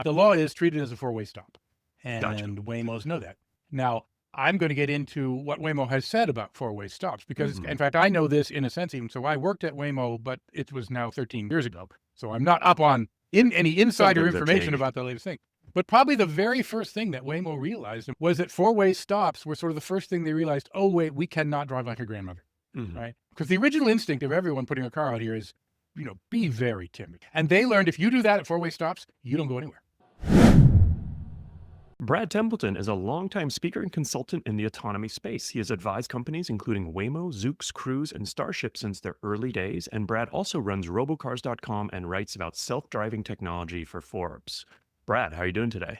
The law is treated as a four-way stop, Gotcha. and Waymos know that. Now, I'm going to get into what Waymo has said about four-way stops because, Hmm. in fact, I know this in a sense even. So I worked at Waymo, but it was now 13 years ago. So I'm not up on any Some insider things have information changed. about the latest thing. But probably the very first thing that Waymo realized was that four-way stops were sort of the first thing they realized, oh, wait, we cannot drive like a grandmother, Hmm. right? Because the original instinct of everyone putting a car out here is, be very timid. And they learned if you do that at four-way stops, you don't go anywhere. Brad Templeton is a longtime speaker and consultant in the autonomy space. He has advised companies including Waymo, Zoox, Cruise, and Starship since their early days. And Brad also runs robocars.com and writes about self-driving technology for Forbes. Brad, how are you doing today?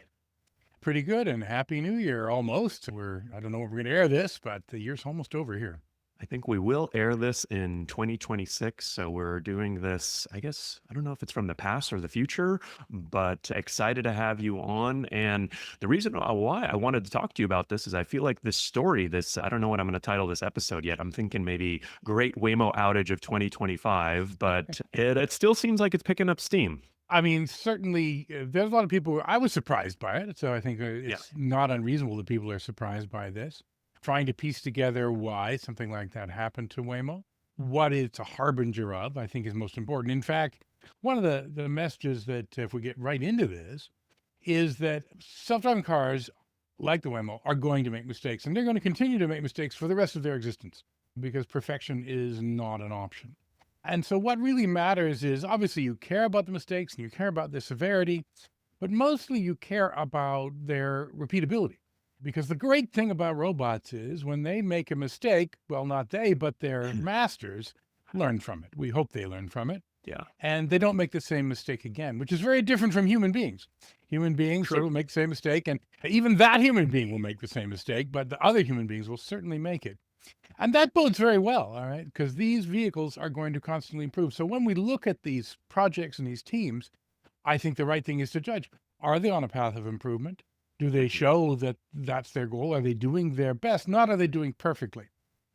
Pretty good, and Happy New Year almost. I don't know if we're going to air this, but the year's almost over here. I think we will air this in 2026. So we're doing this, I guess, I don't know if it's from the past or the future, but excited to have you on. And the reason why I wanted to talk to you about this is I feel like this story, I don't know what I'm going to title this episode yet. I'm thinking maybe Great Waymo Outage of 2025, but it still seems like it's picking up steam. I mean, certainly, there's a lot of people. I was surprised by it, so I think Yeah. it's not unreasonable that people are surprised by this. Trying to piece together why something like that happened to Waymo, what it's a harbinger of, I think is most important. In fact, one of the messages that, if we get right into this, is that self-driving cars, like the Waymo, are going to make mistakes, and they're going to continue to make mistakes for the rest of their existence because perfection is not an option. And so what really matters is obviously you care about the mistakes and you care about their severity, but mostly you care about their repeatability. Because the great thing about robots is when they make a mistake, well, not they, but their masters learn from it. We hope they learn from it. Yeah. And they don't make the same mistake again, which is very different from human beings. Human beings sort True. of make the same mistake, and even that human being will make the same mistake, but the other human beings will certainly make it. And that bodes very well, all right, because these vehicles are going to constantly improve. So when we look at these projects and these teams, I think the right thing is to judge, are they on a path of improvement? Do they show that that's their goal? Are they doing their best? Not are they doing perfectly?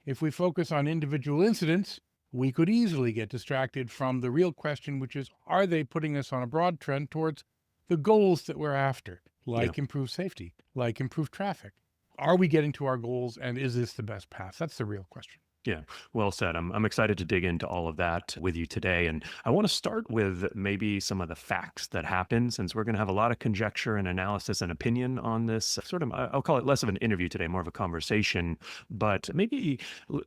If we focus on individual incidents, we could easily get distracted from the real question, which is, are they putting us on a broad trend towards the goals that we're after, Yeah. like improved safety, like improved traffic? Are we getting to our goals, and is this the best path? That's the real question. Yeah, well said. I'm excited to dig into all of that with you today. And I want to start with maybe some of the facts that happen, since we're going to have a lot of conjecture and analysis and opinion on this. Sort of, I'll call it less of an interview today, more of a conversation. But maybe,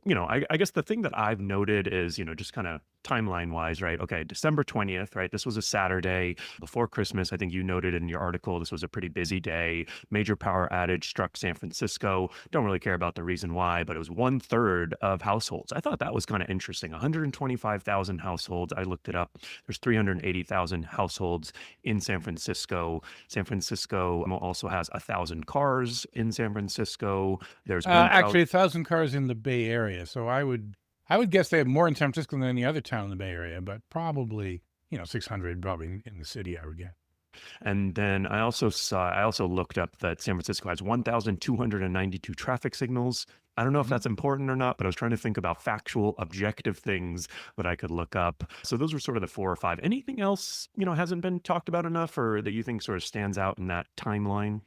I guess the thing that I've noted is, just kind of timeline wise, right? Okay, December 20th, right? This was a Saturday before Christmas. I think you noted in your article this was a pretty busy day. Major power outage struck San Francisco. Don't really care about the reason why, but it was 1/3 of households. I thought that was kind of interesting. 125,000 households. I looked it up. There's 380,000 households in San Francisco. San Francisco also has 1,000 cars in San Francisco. There's 1,000. Actually, 1,000 cars in the Bay Area. So I would guess they have more in San Francisco than any other town in the Bay Area, but probably, 600 probably in the city, I would guess. And then I also looked up that San Francisco has 1,292 traffic signals. I don't know if Mhm. that's important or not, but I was trying to think about factual, objective things that I could look up. So those were sort of the four or five. Anything else, hasn't been talked about enough or that you think sort of stands out in that timeline?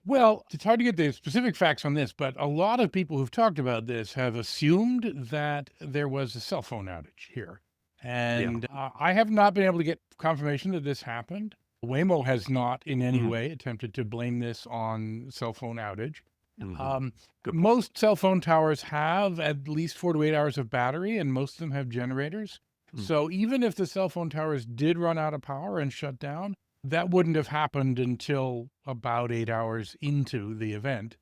Well, it's hard to get the specific facts on this, but a lot of people who've talked about this have assumed that there was a cell phone outage here. Yeah. And I have not been able to get confirmation that this happened. Waymo has not in any Mhm. way attempted to blame this on cell phone outage. Mhm. Um, Good point. Most cell phone towers have at least 4 to 8 hours of battery, and most of them have generators. Mm. So even if the cell phone towers did run out of power and shut down, that wouldn't have happened until about 8 hours into the event.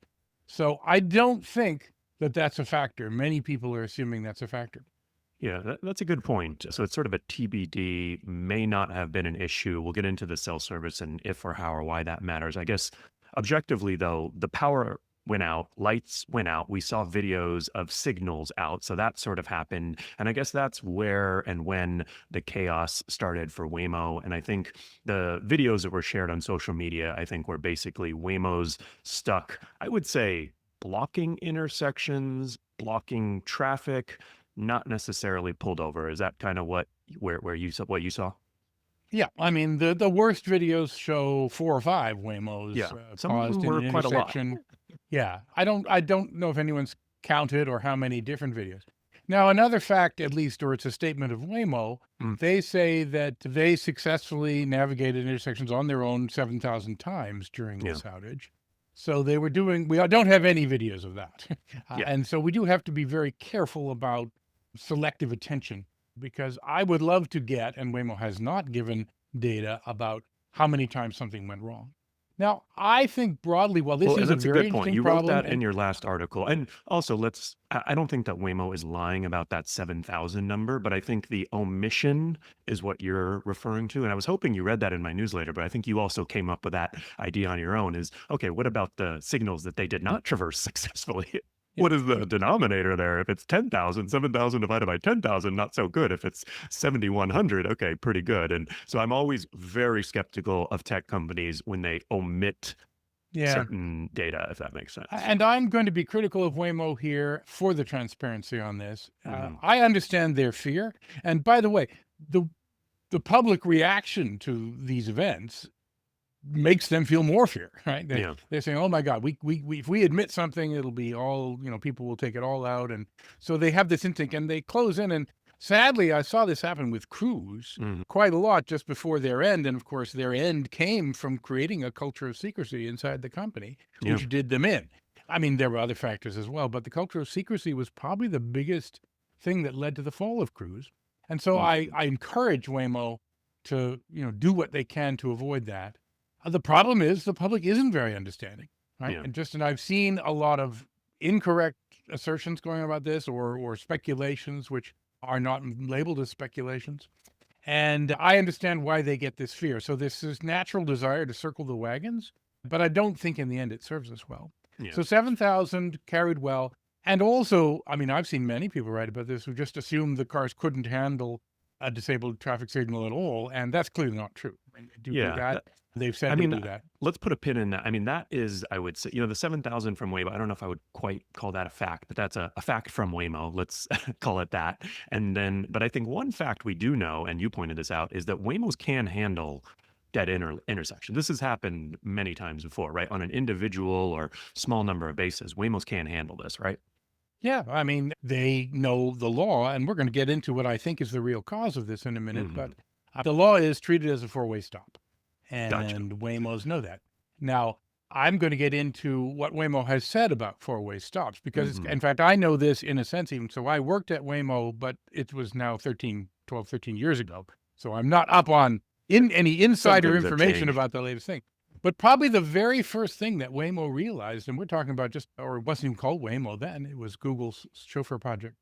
So I don't think that that's a factor. Many people are assuming that's a factor. Yeah, that's a good point. So it's sort of a TBD, may not have been an issue. We'll get into the cell service and if or how or why that matters. I guess objectively, though, the power went out, lights went out. We saw videos of signals out. So that sort of happened. And I guess that's where and when the chaos started for Waymo. And I think the videos that were shared on social media, I think were basically Waymo's stuck, I would say, blocking intersections, blocking traffic, not necessarily pulled over. Is that kind of what you saw? Yeah, I mean, the worst videos show 4 or 5 Waymos, Yeah. Some of them caused in were an quite a lot. intersection. Yeah, I don't know if anyone's counted or how many different videos. Now, another fact, at least, or it's a statement of Waymo, Mm, they say that they successfully navigated intersections on their own 7,000 times during yeah. this outage. So they were doing we don't have any videos of that. Yeah. And so we do have to be very careful about selective attention, because I would love to get, and Waymo has not given data about how many times something went wrong. Now, I think broadly, while this Well, and is a that's a very good point. interesting You wrote problem, that in and your last article. And also, I don't think that Waymo is lying about that 7,000 number, but I think the omission is what you're referring to. And I was hoping you read that in my newsletter, but I think you also came up with that idea on your own is okay, what about the signals that they did not traverse successfully? yeah, What is the denominator there? If it's 10,000, 7,000 divided by 10,000, not so good. If it's 7,100, okay, pretty good. And so I'm always very skeptical of tech companies when they omit yeah. certain data, if that makes sense. And I'm going to be critical of Waymo here for the transparency on this. Mhm. I understand their fear, and by the way, the the public reaction to these events makes them feel more fear, right? Yeah. They're saying, "Oh my God, we if we admit something, it'll be all, people will take it all out." And so they have this instinct, and they close in. And sadly, I saw this happen with Cruise Mhm. quite a lot just before their end. And of course, their end came from creating a culture of secrecy inside the company, Yeah. which did them in. I mean, there were other factors as well, but the culture of secrecy was probably the biggest thing that led to the fall of Cruise. And so I, Mhm. I encourage Waymo to, do what they can to avoid that. The problem is the public isn't very understanding, right? Yeah. And I've seen a lot of incorrect assertions going on about this, or speculations which are not labeled as speculations. And I understand why they get this fear. So this natural desire to circle the wagons, but I don't think in the end it serves us well. Yeah. So 7,000 carried well. And also, I mean, I've seen many people write about this who just assumed the cars couldn't handle a disabled traffic signal at all. And that's clearly not true. I mean, they do Yeah. that. They've I said they mean, do that. let's put a pin in that. I mean, that is, I would say, the 7,000 from Waymo. I don't know if I would quite call that a fact, but that's a fact from Waymo. Let's call it that. And then, but I think one fact we do know, and you pointed this out, is that Waymos can handle dead intersection. This has happened many times before, right? On an individual or small number of bases, Waymos can handle this, right? Yeah, I mean, they know the law, and we're going to get into what I think is the real cause of this in a minute. But Hmm. the law is treated as a four-way stop, Gotcha. and Waymos know that. Now, I'm going to get into what Waymo has said about four-way stops, because Hmm. in fact, I know this in a sense, even so I worked at Waymo, but it was now 12, 13 years ago. So I'm not up on in any Some insider things have information changed. about the latest thing. But probably the very first thing that Waymo realized, and we're talking about or it wasn't even called Waymo then, it was Google's chauffeur project,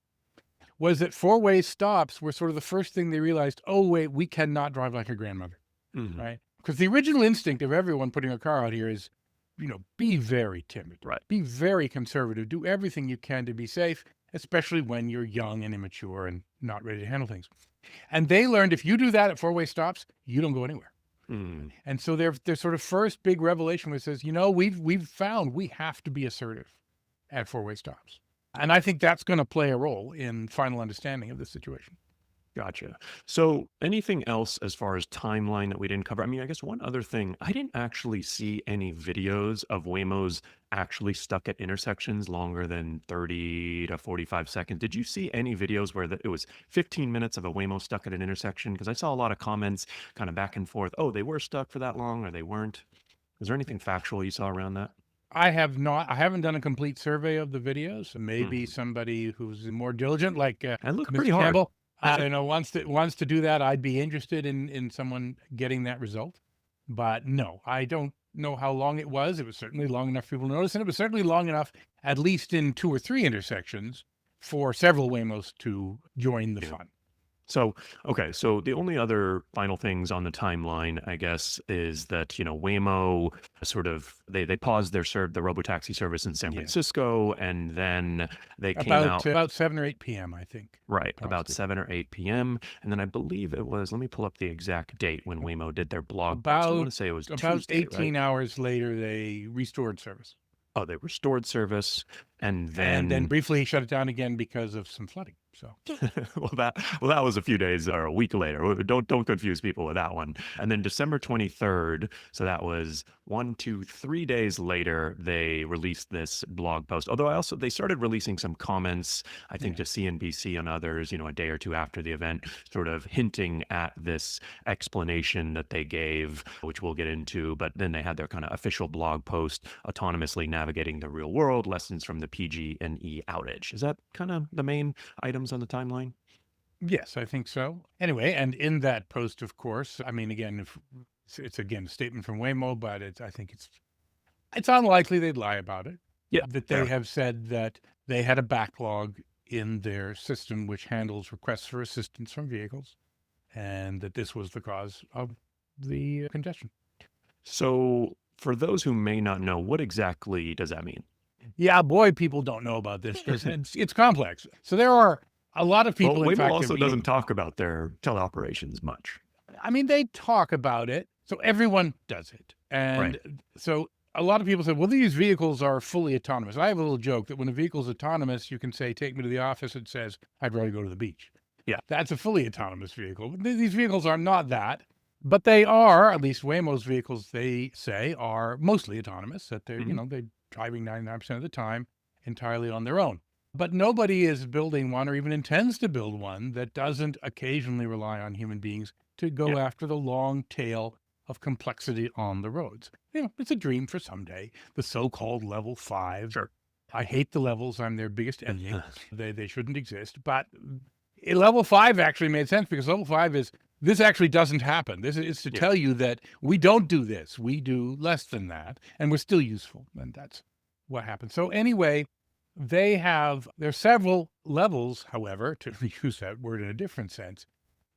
was that four-way stops were sort of the first thing they realized, oh, wait, we cannot drive like a grandmother, Hmm. right? Because the original instinct of everyone putting a car out here is, be very timid, Right. be very conservative, do everything you can to be safe, especially when you're young and immature and not ready to handle things. And they learned if you do that at four-way stops, you don't go anywhere. Mm. And so their sort of first big revelation was says, we've found we have to be assertive at four-way stops. And I think that's going to play a role in final understanding of this situation. Gotcha. So, anything else as far as timeline that we didn't cover? I mean, I guess one other thing, I didn't actually see any videos of Waymos actually stuck at intersections longer than 30 to 45 seconds. Did you see any videos where it was 15 minutes of a Waymo stuck at an intersection? Because I saw a lot of comments kind of back and forth. Oh, they were stuck for that long or they weren't. Is there anything factual you saw around that? I haven't done a complete survey of the videos. Maybe Mhm. somebody who's more diligent, like It looked pretty Mr. hard. Campbell, wants to do that. I'd be interested in someone getting that result. But no, I don't know how long it was. It was certainly long enough for people to notice, and it was certainly long enough, at least in two or three intersections, for several Waymos to join the Yeah. fun. So, okay. So the only other final things on the timeline, I guess, is that, Waymo sort of they paused the robotaxi service in San Yeah, Francisco, and then they came about out about 7 or 8 p.m. I think they right paused about it. 7 or 8 p.m. And then I believe it was, let me pull up the exact date when Waymo did their blog post. I want About to say it was about Tuesday, right? 18 hours later, they restored service, Oh, they restored service, and and then then briefly shut it down again because of some flooding. So That was a few days or a week later. Don't confuse people with that one. And then December 23rd, so that was 3 days later, they released this blog post. Although they started releasing some comments, I think, yeah, to CNBC and others, a day or two after the event, sort of hinting at this explanation that they gave, which we'll get into. But then they had their kind of official blog post, autonomously navigating the real world, lessons from the PG&E outage. Is that kind of the main items on the timeline? yes, I think so. Anyway, and in that post, of course, I mean, again, if it's again a statement from Waymo, but I think it's unlikely they'd lie about it. Yeah, That they fair. have said that they had a backlog in their system which handles requests for assistance from vehicles, and that this was the cause of the congestion. So, for those who may not know, what exactly does that mean? Yeah, boy, people don't know about this because it's complex. So there are a lot of Well, people, in Waymo fact, also doesn't talk about their teleoperations much. I mean, they talk about it. So everyone does it. Right. And so a lot of people say, well, these vehicles are fully autonomous. I have a little joke that when a vehicle's autonomous, you can say, take me to the office. It says, I'd rather go to the beach. Yeah. That's a fully autonomous vehicle. But these vehicles are not that. But they are, at least Waymo's vehicles, they say, are mostly autonomous, that they're, Mhm. they're driving 99% of the time entirely on their own. But nobody is building one or even intends to build one that doesn't occasionally rely on human beings to Yeah. go after the long tail of complexity on the roads. It's a dream for someday, the so-called level 5. Sure. I hate the levels. I'm their biggest enemy. They shouldn't exist. But level 5 actually made sense because level 5 is this actually doesn't happen. This is to Yeah. tell you that we don't do this. We do less than that, and we're still useful. And that's what happens. So anyway, there's several levels, however, to use that word in a different sense,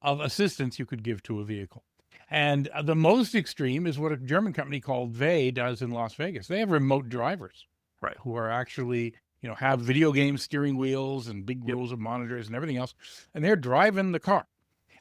of assistance you could give to a vehicle. And the most extreme is what a German company called Vey does in Las Vegas. They have remote drivers Right. who are actually, have video game steering wheels and big Yep. rows of monitors and everything else. And they're driving the car.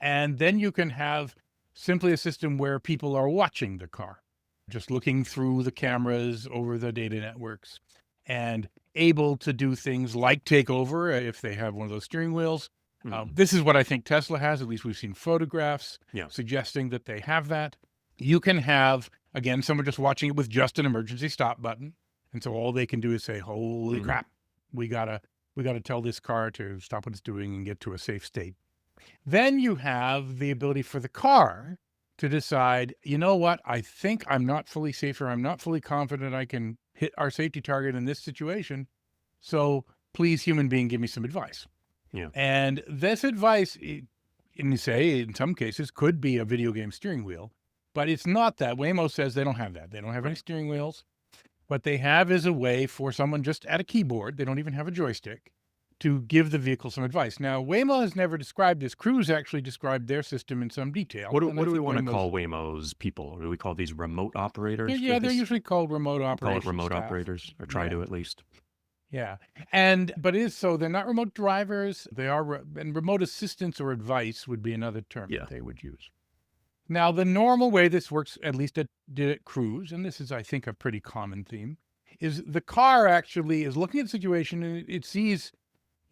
And then you can have simply a system where people are watching the car, just looking through the cameras over the data networks and able to do things like take over if they have one of those steering wheels. Mhm. This is what I think Tesla has. At least we've seen photographs Yeah. suggesting that they have that. You can have, again, someone just watching it with just an emergency stop button. And so all they can do is say, holy Mhm. crap, we gotta tell this car to stop what it's doing and get to a safe state. Then you have the ability for the car to decide, you know what, I think I'm not fully safe or I'm not fully confident I can hit our safety target in this situation. So please, human being, give me some advice. Yeah. And this advice, in some cases, could be a video game steering wheel, but it's not that. Waymo says they don't have that. They don't have any Right. steering wheels. What they have is a way for someone just at a keyboard, they don't even have a joystick, to give the vehicle some advice. Now, Waymo has never described this. Cruise actually described their system in some detail. What do, and what I do we think want to Waymo's, call Waymo's people? Or do we call these remote operators for yeah, they're this? usually called remote Call it operation remote staff. operators, or try Yeah. to at least. Yeah. But it is so they're not remote drivers. They are, and remote assistance or advice would be another term Yeah. that they would use. Now, the normal way this works, at least it did at Cruise, and this is, I think, a pretty common theme, is the car actually is looking at the situation and it sees,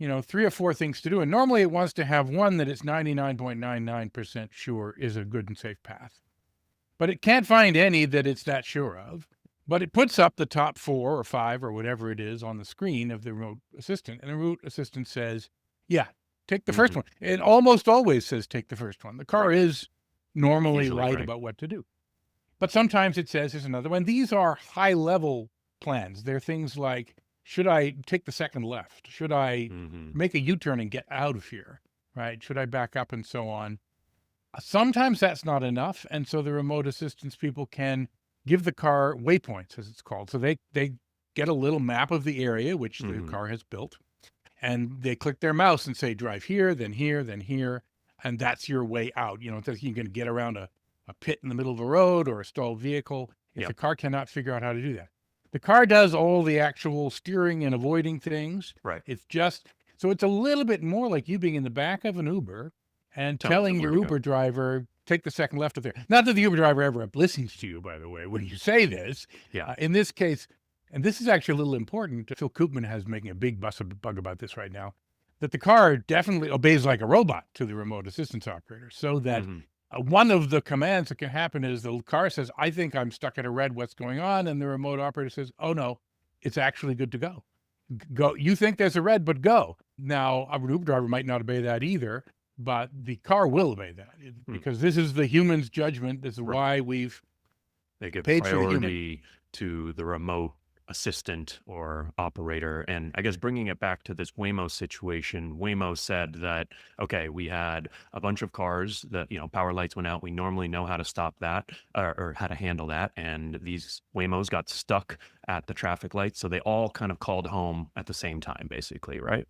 3 or 4 things to do. And normally it wants to have one that it's 99.99% sure is a good and safe path. But it can't find any that it's that sure of. But it puts up the top 4 or 5 or whatever it is on the screen of the remote assistant. And the remote assistant says, yeah, take the first Mhm. one. It almost always says take the first one. The car Right. is normally Usually, right right. about what to do. But sometimes it says there's another one. These are high level plans. They're things like, should I take the second left? Should I Mhm. make a U-turn and get out of here? Right? Should I back up and so on? Sometimes that's not enough. And so the remote assistance people can give the car waypoints, as it's called. So they get a little map of the area which the Mhm. car has built, and they click their mouse and say, drive here, then here, then here. And that's your way out. You can get around a pit in the middle of a road or a stalled vehicle if Yep. the car cannot figure out how to do that. The car does all the actual steering and avoiding things. Right. It's a little bit more like you being in the back of an Uber and Telling telling them your where to go. Uber driver, take the second left of there. Not that the Uber driver ever listens to you, by the way, when you say this. Yeah. In this case, and this is actually a little important, Phil Koopman has making a big bug about this right now. that the car definitely obeys like a robot to the remote assistance operator, so that Hmm. one of the commands that can happen is the car says, I think I'm stuck at a red, what's going on? And the remote operator says, oh no, it's actually good to go. Go. You think there's a red, but go. Now, an Uber driver might not obey that either, but the car will obey that because this is the human's judgment. This is Right. why we've They give paid for the human. priority to the remote assistant or operator. And I guess bringing it back to this Waymo situation, Waymo said that, okay, we had a bunch of cars that, power lights went out. We normally know how to stop that or how to handle that. And these Waymos got stuck at the traffic lights. So they all kind of called home at the same time, basically, right?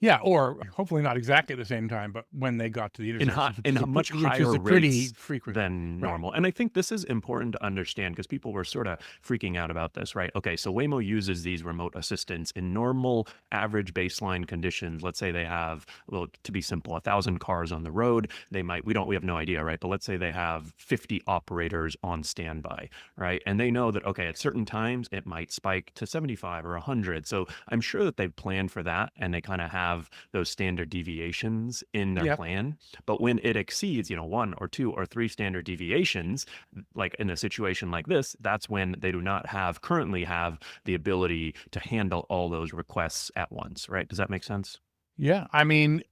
Yeah, or hopefully not exactly at the same time, but when they got to the in intersections, in a much which is higher a pretty rates frequent. than Right. normal. And I think this is important to understand because people were sort of freaking out about this, right? Okay, so Waymo uses these remote assistants in normal average baseline conditions. Let's say they have, well, to be simple, 1,000 cars on the road. We have no idea, right? But let's say they have 50 operators on standby, right? And they know that, okay, at certain times it might spike to 75 or 100. So I'm sure that they've planned for that and they kind of have those standard deviations in their Yep. plan. But when it exceeds, one or two or three standard deviations, like in a situation like this, that's when they do not currently have the ability to handle all those requests at once, right? Does that make sense? Yeah. I mean,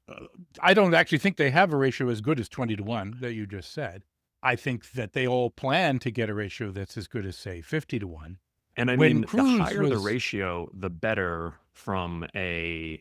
I don't actually think they have a ratio as good as 20 to 1 that you just said. I think that they all plan to get a ratio that's as good as, say, 50 to 1. And I When mean, the Cruise higher the was, ratio, the better from a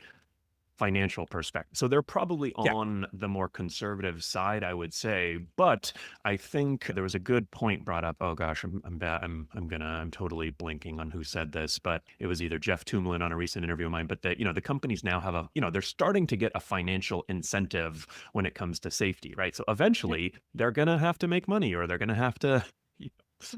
financial perspective. So they're probably yeah, on the more conservative side, I would say. But I think there was a good point brought up. Oh gosh, I'm bad. I'm totally blinking on who said this, but it was either Jeff Tumlin on a recent interview of mine. But that the companies now have they're starting to get a financial incentive when it comes to safety, right? So yeah. eventually they're gonna have to make money, or they're gonna have to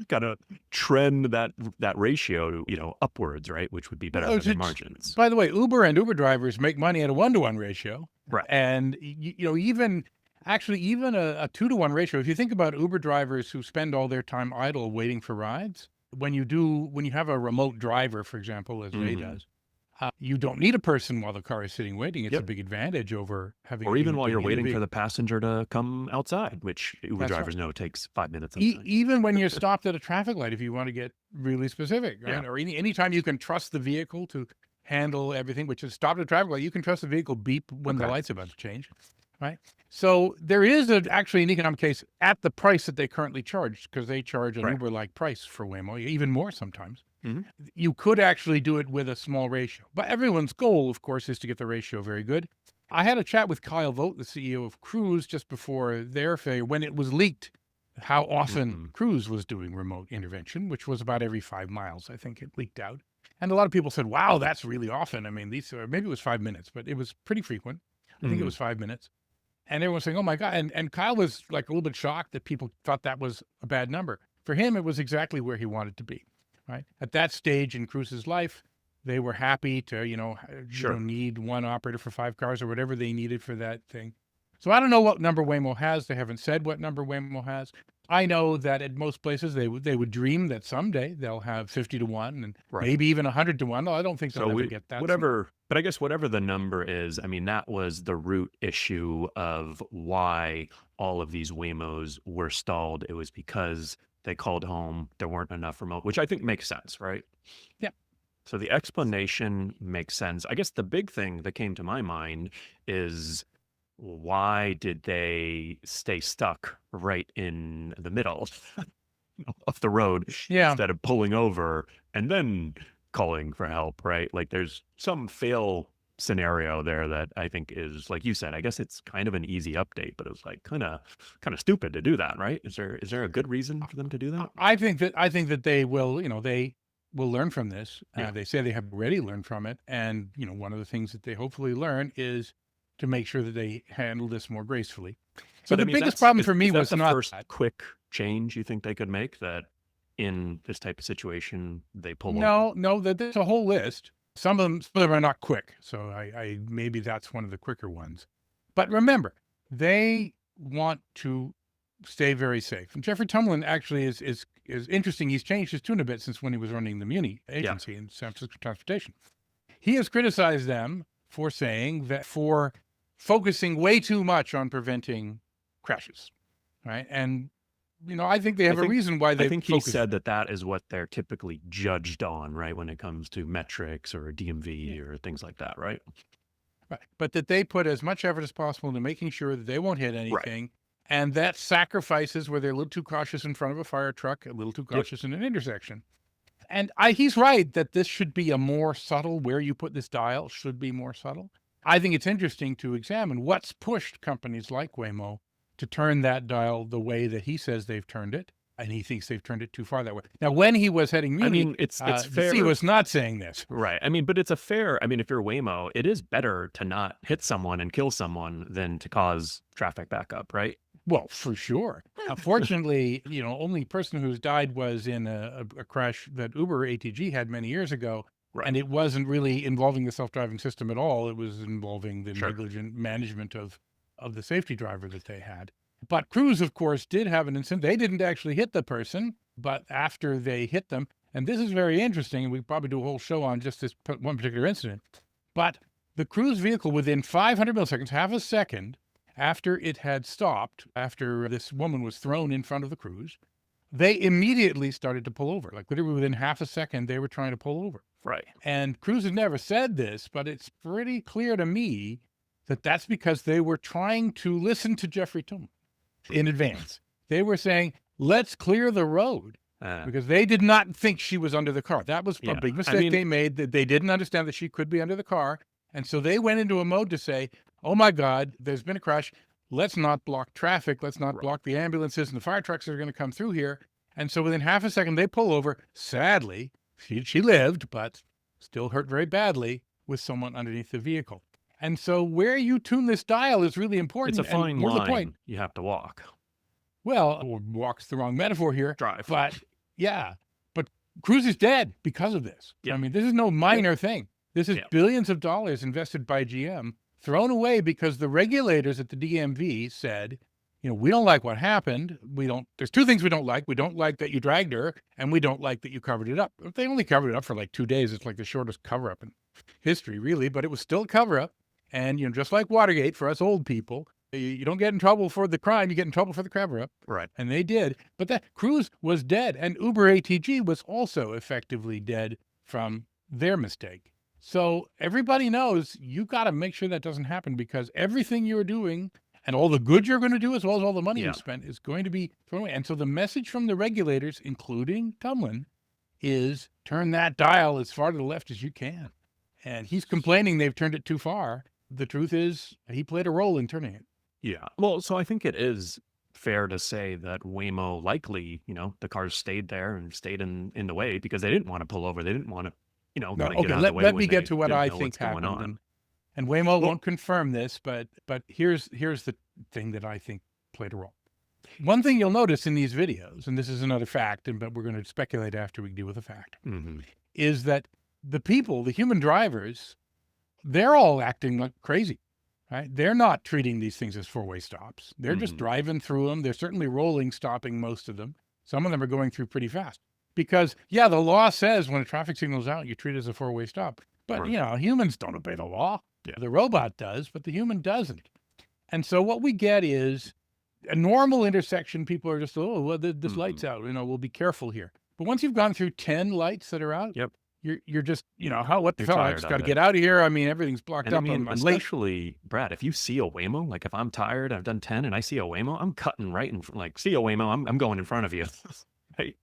kind of trend that ratio, upwards, right? Which would be better Well, for their margins. by the way, Uber and Uber drivers make money at a 1 to 1 ratio. Right. And, even actually, even a 2 to 1 ratio, if you think about Uber drivers who spend all their time idle waiting for rides, when you have a remote driver, for example, as Ray Hmm. does, you don't need a person while the car is sitting waiting. It's a Yep. big advantage over having a Or even human while you're getting in the waiting for vehicle. the passenger to come outside, which Uber That's right. drivers know takes 5 minutes sometimes. Even when you're stopped at a traffic light, if you want to get really specific, Yeah. right? Or anytime you can trust the vehicle to handle everything, which is stopped at a traffic light, you can trust the vehicle beep when the Okay. light's about to change, right? So there is actually an economic case at the price that they currently charge, because they charge an Right. Uber-like price for Waymo, even more sometimes. Hmm. You could actually do it with a small ratio, but everyone's goal, of course, is to get the ratio very good. I had a chat with Kyle Vogt, the CEO of Cruise, just before their failure, when it was leaked how often Hmm. Cruise was doing remote intervention, which was about every 5 miles, I think it leaked out. And a lot of people said, wow, that's really often. I mean, maybe it was 5 minutes, but it was pretty frequent. I think it Hmm. was 5 minutes. And everyone's saying, oh my God. And Kyle was like a little bit shocked that people thought that was a bad number. For him, it was exactly where he wanted to be, right? At that stage in Cruise's life, they were happy to, Sure. need one operator for 5 cars or whatever they needed for that thing. So I don't know what number Waymo has. They haven't said what number Waymo has. I know that at most places they would dream that someday they'll have 50 to 1 and Right. maybe even 100 to 1. No, I don't think So they'll ever get that. but I guess whatever the number is, I mean, that was the root issue of why all of these Waymos were stalled. It was because they called home, there weren't enough remote, which I think makes sense, right? Yeah. So the explanation makes sense. I guess the big thing that came to my mind is why did they stay stuck right in the middle of the road Yeah. instead of pulling over and then calling for help, right? Like there's some fail scenario there that I think is like you said, I guess it's kind of an easy update, but it was like kind of stupid to do that, right? Is there a good reason for them to do that? I think that they will, they will learn from this. Yeah. They say they have already learned from it, and one of the things that they hopefully learn is to make sure that they handle this more gracefully. So But I the mean, biggest problem for me is that was the not first that. quick change you think they could make that in this type of situation they pull over? No, no, that there's a whole list. Some of them are not quick. So I maybe that's one of the quicker ones. But remember, they want to stay very safe. And Jeffrey Tumlin actually is interesting. He's changed his tune a bit since when he was running the Muni Yeah. agency in San Francisco Transportation. He has criticized them for saying that, for focusing way too much on preventing crashes, right? And, I think they I have a think reason why I they think he focus. said that that is what they're typically judged on, right? When it comes to metrics or DMV or things like that, right? Right. But that they put as much effort as possible into making sure that they won't hit Right. anything. And that sacrifices where they're a little too cautious in front of a fire truck, a little too Yep. cautious in an intersection. And he's right that this should be a more subtle, where you put this dial should be more subtle. I think it's interesting to examine what's pushed companies like Waymo to turn that dial the way that he says they've turned it. And he thinks they've turned it too far that way. Now, when he was heading I Muni, mean, it's the C fair. was not saying this. Right. I mean, but it's a fair, I mean, if you're Waymo, it is better to not hit someone and kill someone than to cause traffic backup, right? Well, for sure. Fortunately, only person who's died was in a crash that Uber ATG had many years ago. Right. And it wasn't really involving the self-driving system at all. It was involving the Sure. negligent management of the safety driver that they had. But Cruise, of course, did have an incident. They didn't actually hit the person, but after they hit them, and this is very interesting, and we probably do a whole show on just this one particular incident, but the Cruise vehicle, within 500 milliseconds, half a second after it had stopped, after this woman was thrown in front of the Cruise, they immediately started to pull over. Like literally within half a second, they were trying to pull over. Right. And Cruise has never said this, but it's pretty clear to me that that's because they were trying to listen to Jeffrey Tillman in advance. They were saying, let's clear the road, because they did not think she was under the car. That was a big mistake they made, that they didn't understand that she could be under the car. And so they went into a mode to say, oh my God, there's been a crash. Let's not block traffic. Let's not block the ambulances and the fire trucks that are going to come through here. And so within half a second, they pull over. Sadly, she lived, but still hurt very badly with someone underneath the vehicle. And so where you tune this dial is really important. It's a fine more to line the point, you have to walk. well, walk's the wrong metaphor here. Drive. But yeah, but Cruise is dead because of this. Yeah. I mean, this is no minor thing. This is billions of dollars invested by GM, thrown away because the regulators at the DMV said, we don't like what happened. There's two things we don't like. We don't like that you dragged her, and we don't like that you covered it up. They only covered it up for like 2 days. It's like the shortest cover-up in history, really, but it was still a cover-up. And, just like Watergate, for us old people, you don't get in trouble for the crime, you get in trouble for the cover-up. Right. And they did. But that Cruise was dead, and Uber ATG was also effectively dead from their mistake. So everybody knows you got to make sure that doesn't happen, because everything you're doing and all the good you're going to do, as well as all the money you spent, is going to be thrown away. And so the message from the regulators, including Tumlin, is turn that dial as far to the left as you can. And he's complaining they've turned it too far. The truth is he played a role in turning it. Yeah. Well, so I think it is fair to say that Waymo likely, the cars stayed there and stayed in the way because they didn't want to pull over. They didn't want to, get out of the way. Let me get to what I think happened. happened. And Waymo won't confirm this, but here's the thing that I think played a role. One thing you'll notice in these videos, and this is another fact, but we're going to speculate after we deal with the fact, is that the people, the human drivers, they're all acting like crazy, right? They're not treating these things as four-way stops. They're just driving through them. They're certainly rolling, stopping most of them. Some of them are going through pretty fast. Because, the law says when a traffic signal's out, you treat it as a four-way stop. But, humans don't obey the law. Yeah. The robot does, but the human doesn't. And so what we get is a normal intersection. People are just, this light's out. We'll be careful here. But once you've gone through 10 lights that are out, you're just, what the hell? I just got to get out of here. I mean, everything's blocked up. I'm late. Especially, Brad, if you see a Waymo, like if I'm tired, I've done 10 and I see a Waymo, I'm cutting right in front, like, see a Waymo, I'm going in front of you. Right.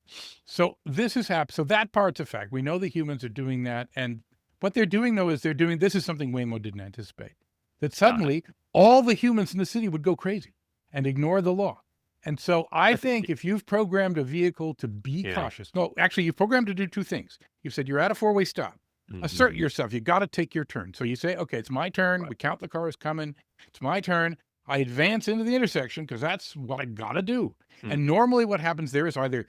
So this has happened. So that part's a fact. We know the humans are doing that. And what they're doing, though, is this is something Waymo didn't anticipate, that suddenly all the humans in the city would go crazy and ignore the law. And so I think if you've programmed a vehicle to be cautious, no, actually, you've programmed to do two things. You've said you're at a four-way stop. Assert yourself. You got to take your turn. So you say, okay, it's my turn. We count the cars coming. It's my turn. I advance into the intersection because that's what I got to do. And normally what happens there is either,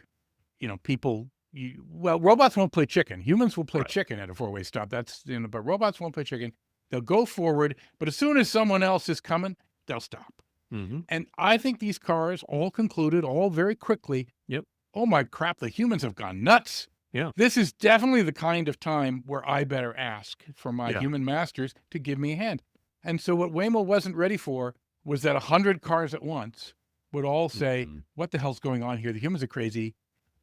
robots won't play chicken. Humans will play chicken at a four-way stop. That's, but robots won't play chicken. They'll go forward, but as soon as someone else is coming, they'll stop. And I think these cars all concluded all very quickly, oh my crap, the humans have gone nuts. Yeah. This is definitely the kind of time where I better ask for my Yeah. human masters to give me a hand. And so what Waymo wasn't ready for was that 100 cars at once would all say, Mhm. what the hell's going on here? The humans are crazy.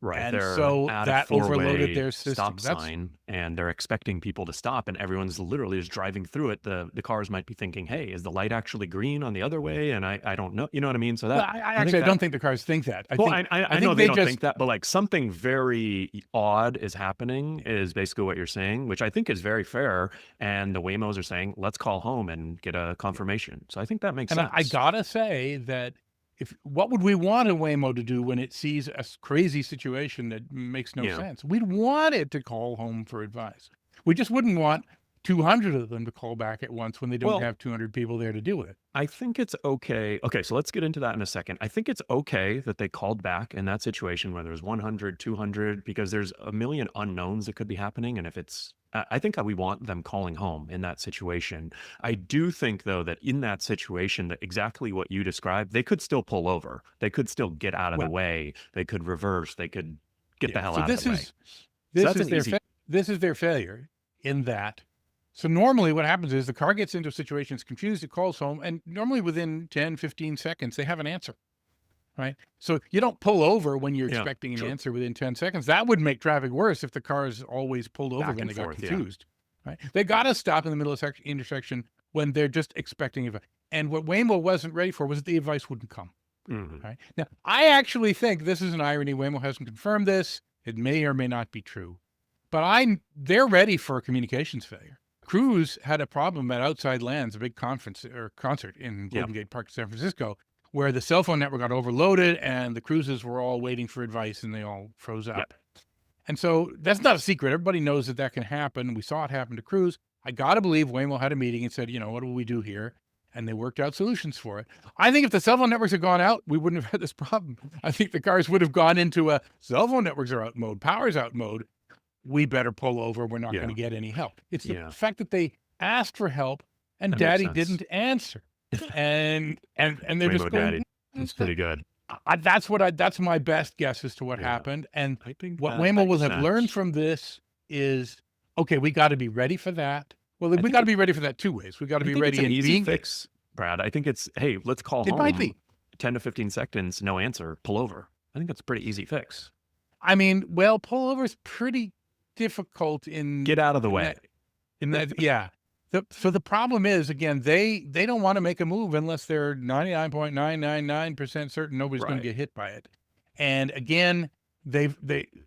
Right, And they're so at a that overloaded four-way their stop system. That's sign, and they're expecting people to stop, and everyone's literally just driving through it. The cars might be thinking, "Hey, is the light actually green on the other way?" And I don't know, you know what I mean? So well, that I I think actually I that don't think the cars think that. well, I I know think they they don't just think that, but, like, something very odd is happening is basically what you're saying, which I think is very fair, and the Waymos are saying, "Let's call home and get a confirmation." So I think that makes and I sense. gotta say that if what would we want a Waymo to do when it sees a crazy situation that makes no Yeah. sense? We'd want it to call home for advice. We just wouldn't want 200 of them to call back at once when they don't Well, have 200 people there to deal with it. I think it's okay. Okay, so let's get into that in a second. I think it's okay that they called back in that situation where there's 100, 200, because there's a million unknowns that could be happening. And if it's, I think that we want them calling home in that situation. I do think, though, that in that situation, that exactly what you described, they could still pull over. They could still get out of the Well, way. They could reverse. They could get yeah. the hell So out of the this way. is So this that's is an their easy, this is their failure in that. So normally what happens is the car gets into a situation, it's confused, it calls home, and normally within 10, 15 seconds, they have an answer. Right. So you don't pull over when you're yeah, expecting an sure. answer within 10 seconds. That would make traffic worse if the cars always pulled over Back when and they got forth. Yeah. confused. Right. They got to stop in the middle of the intersection when they're just expecting advice. And what Waymo wasn't ready for was that the advice wouldn't come. Hmm. Right. Now, I actually think this is an irony. Waymo hasn't confirmed this. It may or may not be true. But they're ready for a communications failure. Cruise had a problem at Outside Lands, a big conference or concert in Yeah. Golden Gate Park, San Francisco, where the cell phone network got overloaded and the cruises were all waiting for advice and they all froze Yeah. up. And so that's not a secret. Everybody knows that that can happen. We saw it happen to Cruise. I got to believe Waymo had a meeting and said, what do we do here? And they worked out solutions for it. I think if the cell phone networks had gone out, we wouldn't have had this problem. I think the cars would have gone into a cell phone networks are out mode, power's out mode. We better pull over. We're not going Yeah. to get any help. It's the Yeah. fact that they asked for help and That makes Daddy sense. didn't answer, and they're just Rainbow going. Daddy. That's pretty good. That's my best guess as to what Yeah. happened. And I think what that Waymo will makes have learned sense. from this is, okay, we got to be ready for that. Well, I we think got to it be ready for that two ways. We got to I be think it's ready an in easy being. fix, Brad. I think it's, "Hey, let's call It might home. be. 10 to 15 seconds, no answer, pull over." I think that's a pretty easy fix. I mean, well, pullover is pretty difficult Get out of the in way. that yeah. So the problem is, again, they don't want to make a move unless they're 99.999% certain nobody's going to Right. get hit by it. And again, they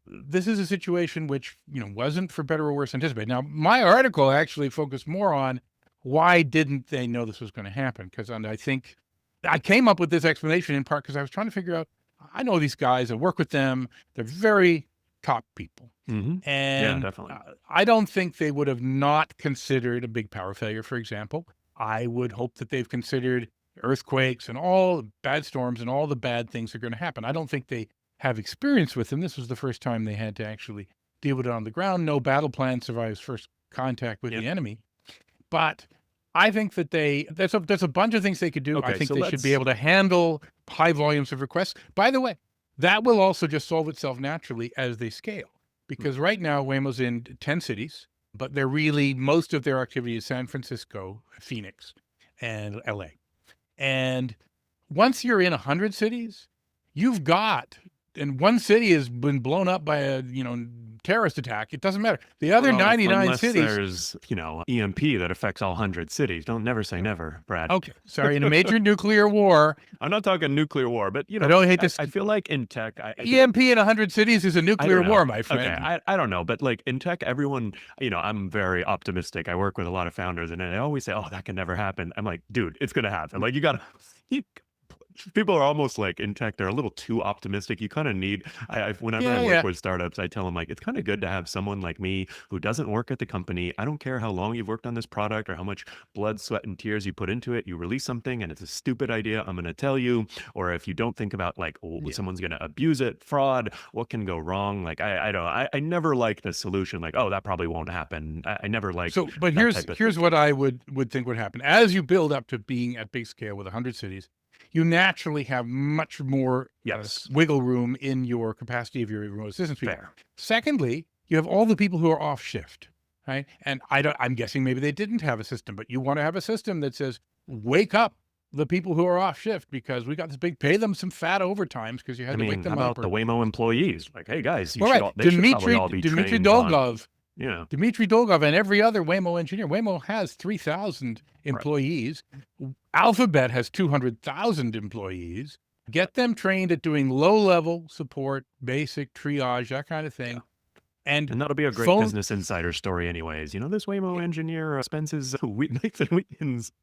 this is a situation which, wasn't for better or worse anticipated. Now, my article actually focused more on why didn't they know this was going to happen? Because I think I came up with this explanation in part because I was trying to figure out, I know these guys, I work with them, they're very top people. Mhm. Yeah, And definitely. I don't think they would have not considered a big power failure, for example. I would hope that they've considered earthquakes and all the bad storms and all the bad things that are going to happen. I don't think they have experience with them. This was the first time they had to actually deal with it on the ground. No battle plan survives first contact with Yeah. the enemy. But I think that there's a bunch of things they could do. I Okay, think so they should be let's able to handle high volumes of requests. By the way, that will also just solve itself naturally as they scale. Because right now Waymo's in 10 cities, but they're really most of their activity is San Francisco, Phoenix, and LA. And once you're in 100 cities, you've got, and one city has been blown up by a, terrorist attack. It doesn't matter. The other well, 99 unless cities. there's, EMP that affects all 100 cities. Don't never say never, Brad. Okay, sorry. In a major nuclear war, I'm not talking nuclear war, but, I don't hate I this. I feel like in tech, I feel EMP in 100 cities is a I nuclear don't know. war, my Okay, friend. I don't know, but, like, in tech, everyone I'm very optimistic. I work with a lot of founders, and they always say, "Oh, that can never happen." I'm like, "Dude, it's gonna happen." Like, you people are almost like in tech, they're a little too optimistic. You kind of need, whenever I Yeah, work yeah. with startups, I tell them, like, it's kind of good to have someone like me who doesn't work at the company. I don't care how long you've worked on this product or how much blood, sweat, and tears you put into it. You release something and it's a stupid idea, I'm going to tell you. Or if you don't think about, like, oh, Yeah. someone's going to abuse it, fraud, what can go wrong? Like, I never like the solution. Like, oh, that probably won't happen. I never like So, but that type of here's thinking. what I would think would happen as you build up to being at big scale with 100 cities. you naturally have much more Yes. wiggle room in your capacity of your remote assistance people. Fair. Secondly, you have all the people who are off shift, right? And I'm guessing maybe they didn't have a system, but you want to have a system that says, wake up the people who are off shift because we got this big, pay them some fat overtimes because you I had to wake mean, how them up. about the Waymo employees? Like, hey guys, Well, right. they should probably all be trained on, yeah, Dmitry Dolgov and every other Waymo engineer. Waymo has 3,000 right. employees. Alphabet has 200,000 employees. Get them trained at doing low-level support, basic triage, that kind of thing. Yeah. And that'll be a great Business Insider story anyways. This Waymo engineer spends his nights and weekends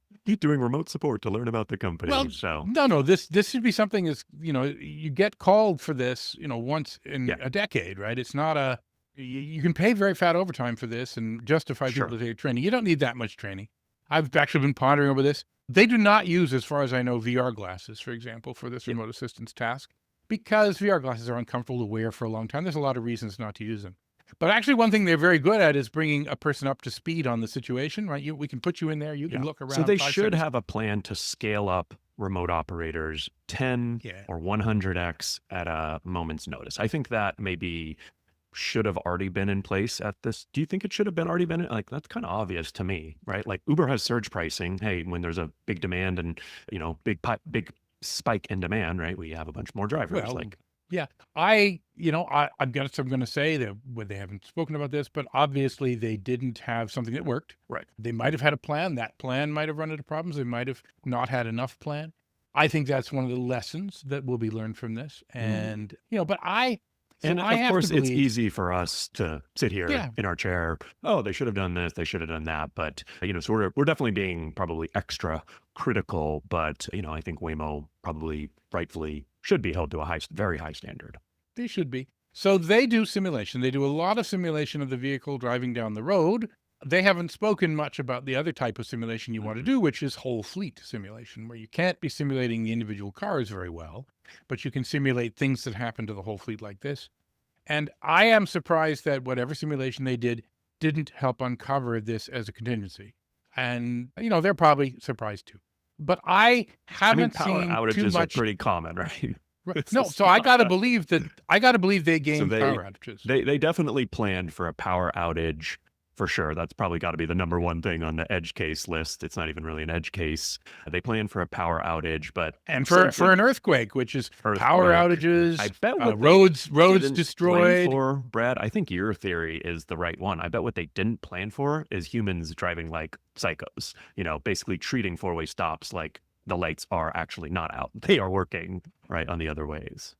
doing remote support to learn about the company. Well, so no, this should be something is, you get called for this, once in a decade, right? It's not you can pay very fat overtime for this and justify Sure. people to take training. You don't need that much training. I've actually been pondering over this. They do not use, as far as I know, VR glasses, for example, for this remote assistance task, because VR glasses are uncomfortable to wear for a long time. There's a lot of reasons not to use them. But actually, one thing they're very good at is bringing a person up to speed on the situation, right? We can put you in there. You can look around. So they 5 should seconds. have a plan to scale up remote operators 10 or 100x at a moment's notice. I think that maybe should have already been in place at this. Do you think it should have been already been like, that's kind of obvious to me, right? Like Uber has surge pricing. Hey, when there's a big demand and, big spike in demand, right? We have a bunch more drivers. Well, yeah, I'm going to say that they haven't spoken about this, but obviously they didn't have something that worked. Right. They might have had a plan. That plan might have run into problems. They might have not had enough plan. I think that's one of the lessons that will be learned from this. And, but and I of course, have to it's believe, easy for us to sit here in our chair. Oh, they should have done this. They should have done that. But, so we're definitely being probably extra critical. But, I think Waymo probably rightfully should be held to a very high standard. They should be. So they do simulation. They do a lot of simulation of the vehicle driving down the road. They haven't spoken much about the other type of simulation you want to do, which is whole fleet simulation, where you can't be simulating the individual cars very well, but you can simulate things that happen to the whole fleet like this. And I am surprised that whatever simulation they did didn't help uncover this as a contingency. And, they're probably surprised too. But I haven't power seen outages too much. are pretty common, right? Right. No, so I got to believe they gained power outages. They definitely planned for a power outage for sure. That's probably got to be the number one thing on the edge case list. It's not even really an edge case. They planned for a power outage, but for an earthquake, which is power outages. I bet what roads destroyed. For Brad, I think your theory is the right one. I bet what they didn't plan for is humans driving like psychos. Basically treating four-way stops like the lights are actually not out. They are working right on the other ways.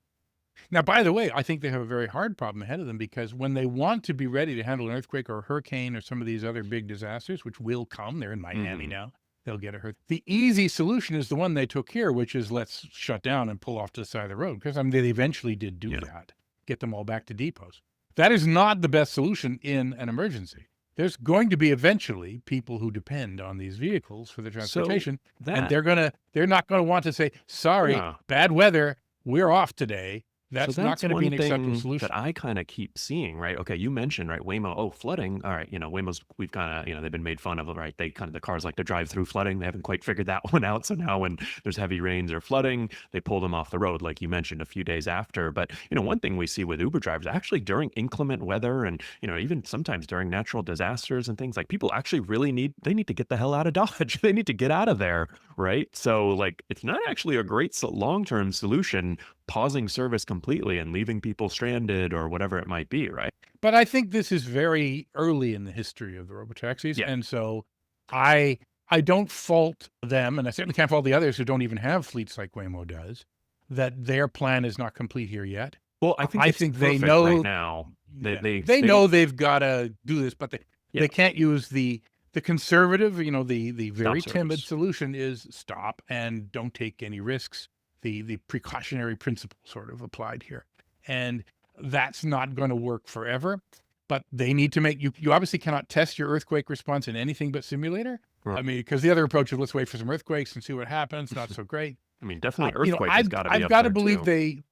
Now, by the way, I think they have a very hard problem ahead of them, because when they want to be ready to handle an earthquake or a hurricane or some of these other big disasters, which will come, they're in Miami now, they'll get a hurt. The easy solution is the one they took here, which is let's shut down and pull off to the side of the road, because they eventually did do that, get them all back to depots. That is not the best solution in an emergency. There's going to be eventually people who depend on these vehicles for their transportation, and they're not going to want to say, sorry, bad weather, we're off today. That's not going to be an acceptable solution. That I kind of keep seeing, right? Okay, you mentioned, right, Waymo, flooding. All right, Waymo's, we've kind of, they've been made fun of, right? They the cars like to drive through flooding. They haven't quite figured that one out. So now when there's heavy rains or flooding, they pull them off the road, like you mentioned, a few days after. But, one thing we see with Uber drivers, actually during inclement weather and, even sometimes during natural disasters and things, like people actually really need to get the hell out of Dodge. They need to get out of there, right? So like, it's not actually a great long-term solution, pausing service completely and leaving people stranded or whatever it might be, right? But I think this is very early in the history of the robotaxis. And so I don't fault them, and I certainly can't fault the others who don't even have fleets like Waymo does, that their plan is not complete here yet. Well, I think they know right now. They know they've got to do this, but they can't use the conservative, the very timid solution is stop and don't take any risks. The precautionary principle sort of applied here. And that's not going to work forever, but they need to make, you obviously cannot test your earthquake response in anything but simulator. Right. I mean, because the other approach is let's wait for some earthquakes and see what happens. Not so great. I mean, definitely earthquake has got to be I've got to believe they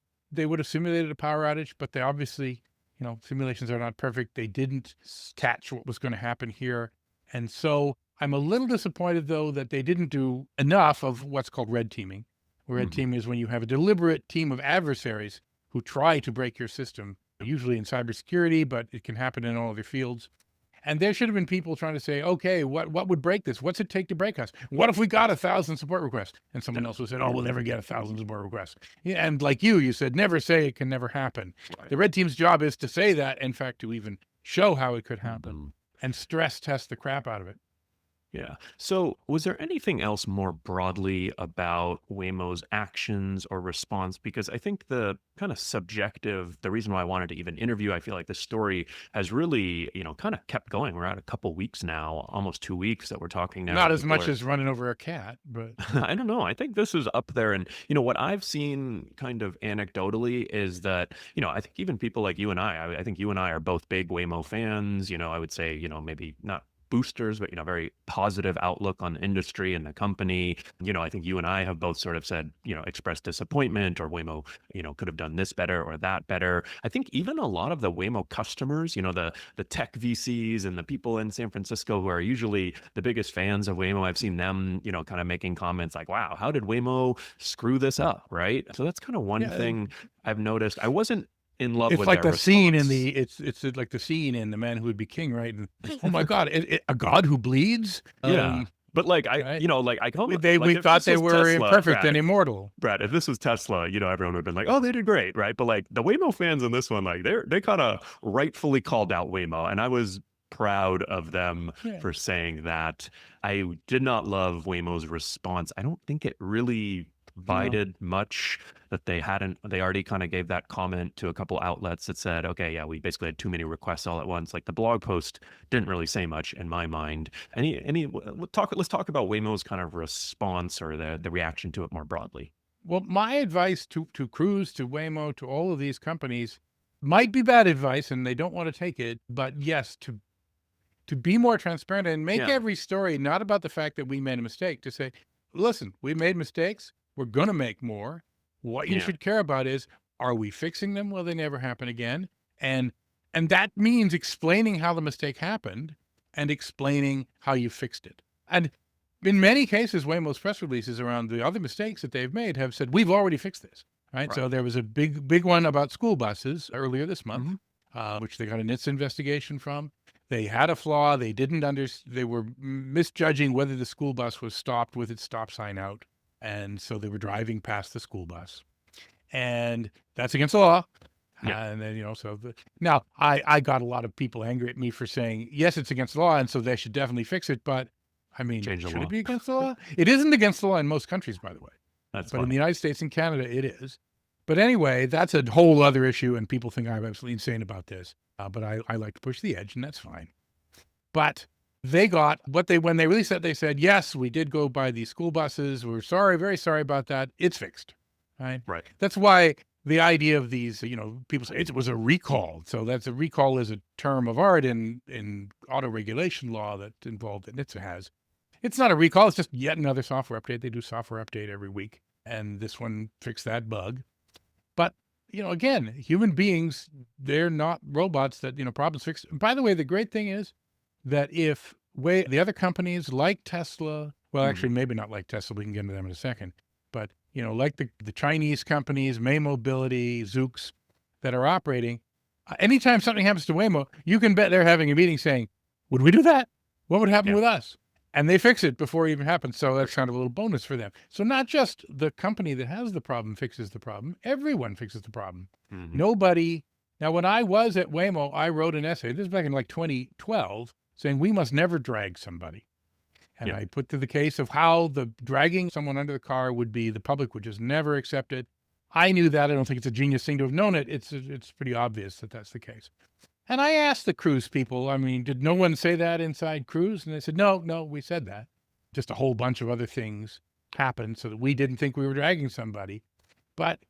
would have simulated a power outage, but they obviously, simulations are not perfect. They didn't catch what was going to happen here. And so I'm a little disappointed, though, that they didn't do enough of what's called red teaming. A red Mhm. team is when you have a deliberate team of adversaries who try to break your system, usually in cybersecurity, but it can happen in all other fields. And there should have been people trying to say, okay, what would break this? What's it take to break us? What if we got 1,000 support requests? And someone Yeah. else would say, oh, we'll never get 1,000 support requests. Yeah, and like you said, never say it can never happen. Right. The red team's job is to say that, in fact, to even show how it could happen Mhm. and stress test the crap out of it. Yeah. So, was there anything else more broadly about Waymo's actions or response? Because I think the kind of subjective, the reason why I wanted to even interview, I feel like the story has really, kind of kept going. We're at a couple weeks now, almost 2 weeks that we're talking now. Not as People much are, as running over a cat, but I don't know. I think this is up there. And, what I've seen kind of anecdotally is that, I think even people like you and I think you and I are both big Waymo fans. I would say, maybe not boosters, but, very positive outlook on the industry and the company. I think you and I have both sort of said, expressed disappointment or Waymo, could have done this better or that better. I think even a lot of the Waymo customers, the tech VCs and the people in San Francisco who are usually the biggest fans of Waymo, I've seen them, kind of making comments like, wow, how did Waymo screw this up? Right. So that's kind of one yeah, thing I've noticed. I wasn't in love it's with like their the scene in response. the it's like the scene in The Man Who Would Be King, right? And oh my God, a God who bleeds. Yeah. But like Right. like I come We like if thought this they was were Tesla, imperfect and immortal. Brad, if this was Tesla, everyone would have been like, "Oh, they did great," right? But like the Waymo fans in this one, like they kind of rightfully called out Waymo, and I was proud of them Yeah. for saying that. I did not love Waymo's response. I don't think it really No. provided much that they already kind of gave that comment to a couple outlets that said, okay, yeah, we basically had too many requests all at once. Like the blog post didn't really say much in my mind. Let's talk about Waymo's kind of response or the reaction to it more broadly. Well, my advice to Cruise, to Waymo, to all of these companies might be bad advice, and they don't want to take it. But yes, to be more transparent and make Yeah. every story not about the fact that we made a mistake. To say, listen, we made mistakes. We're gonna make more. What you Yeah. should care about is, are we fixing them? Will they never happen again? And and that means explaining how the mistake happened and explaining how you fixed it. And in many cases, Waymo's press releases around the other mistakes that they've made have said, we've already fixed this. Right. Right. So there was a big one about school buses earlier this month, Hmm. which they got an NHTSA investigation from. They had a flaw. They didn't they were misjudging whether the school bus was stopped with its stop sign out. And so they were driving past the school bus. And that's against the law. Yeah. And then, now I got a lot of people angry at me for saying, yes, it's against the law. And so they should definitely fix it. But I mean, Change the should it law. be against the law? It isn't against the law in most countries, by the way. That's But in the funny. United States and Canada, it is. But anyway, that's a whole other issue. And people think I'm absolutely insane about this. But I like to push the edge, and that's fine. But they got when they released that, they said, yes, we did go by these school buses. We're sorry, very sorry about that. It's fixed. Right. Right. That's why the idea of these, people say it was a recall. So that's a recall is a term of art in auto regulation law that involved that NHTSA has. It's not a recall. It's just yet another software update. They do software update every week. And this one fixed that bug. But, again, human beings, they're not robots that, problems fixed. And by the way, the great thing is that if the other companies like Tesla, well, Hmm. actually, maybe not like Tesla, we can get into them in a second, but, like the Chinese companies, May Mobility, Zoox, that are operating, anytime something happens to Waymo, you can bet they're having a meeting saying, would we do that? What would happen Yeah. with us? And they fix it before it even happens. So that's For kind of a little bonus for them. So not just the company that has the problem fixes the problem, everyone fixes the problem. sure. Hmm. Nobody. Now, when I was at Waymo, I wrote an essay, this is back in like 2012, saying we must never drag somebody. And Yeah. I put to the case of how the dragging someone under the car would be, the public would just never accept it. I knew that. I don't think it's a genius thing to have known it. It's pretty obvious that that's the case. And I asked the Cruise people, I mean, did no one say that inside Cruise? And they said, no, we said that. Just a whole bunch of other things happened so that we didn't think we were dragging somebody. But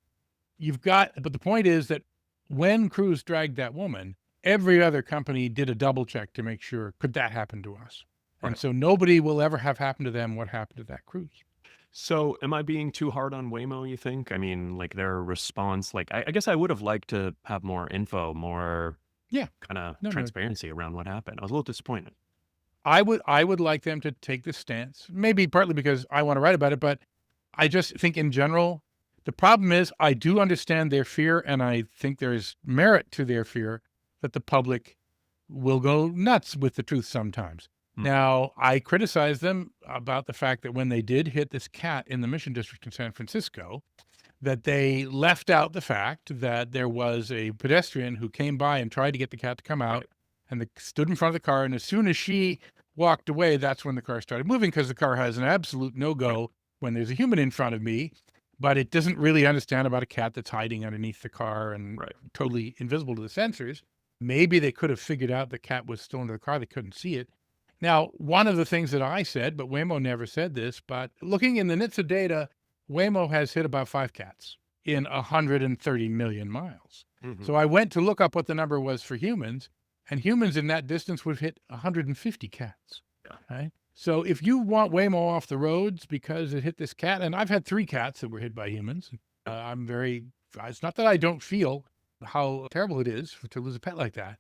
but the point is that when Cruise dragged that woman, every other company did a double check to make sure, could that happen to us? And Right. so nobody will ever have happened to them what happened to that Cruise. So, am I being too hard on Waymo, you think? I mean, like their response, like I guess I would have liked to have more info, more Yeah, kind of no. transparency around what happened. I was a little disappointed. I would like them to take this stance, maybe partly because I want to write about it, but I just think in general, the problem is I do understand their fear, and I think there is merit to their fear that the public will go nuts with the truth sometimes. Mm. Now, I criticize them about the fact that when they did hit this cat in the Mission District in San Francisco, that they left out the fact that there was a pedestrian who came by and tried to get the cat to come out and stood in front of the car. And as soon as she walked away, that's when the car started moving, because the car has an absolute no-go when there's a human in front of me, but it doesn't really understand about a cat that's hiding underneath the car and totally invisible to the sensors. Maybe they could have figured out the cat was still in the car. They couldn't see it. Now, one of the things that I said, but Waymo never said this, but looking in the NHTSA data, Waymo has hit about 5 cats in 130 million miles. Mhm. So I went to look up what the number was for humans, and humans in that distance would have hit 150 cats. Yeah. Right? So if you want Waymo off the roads because it hit this cat, and I've had 3 cats that were hit by humans, it's not that I don't feel how terrible it is to lose a pet like that,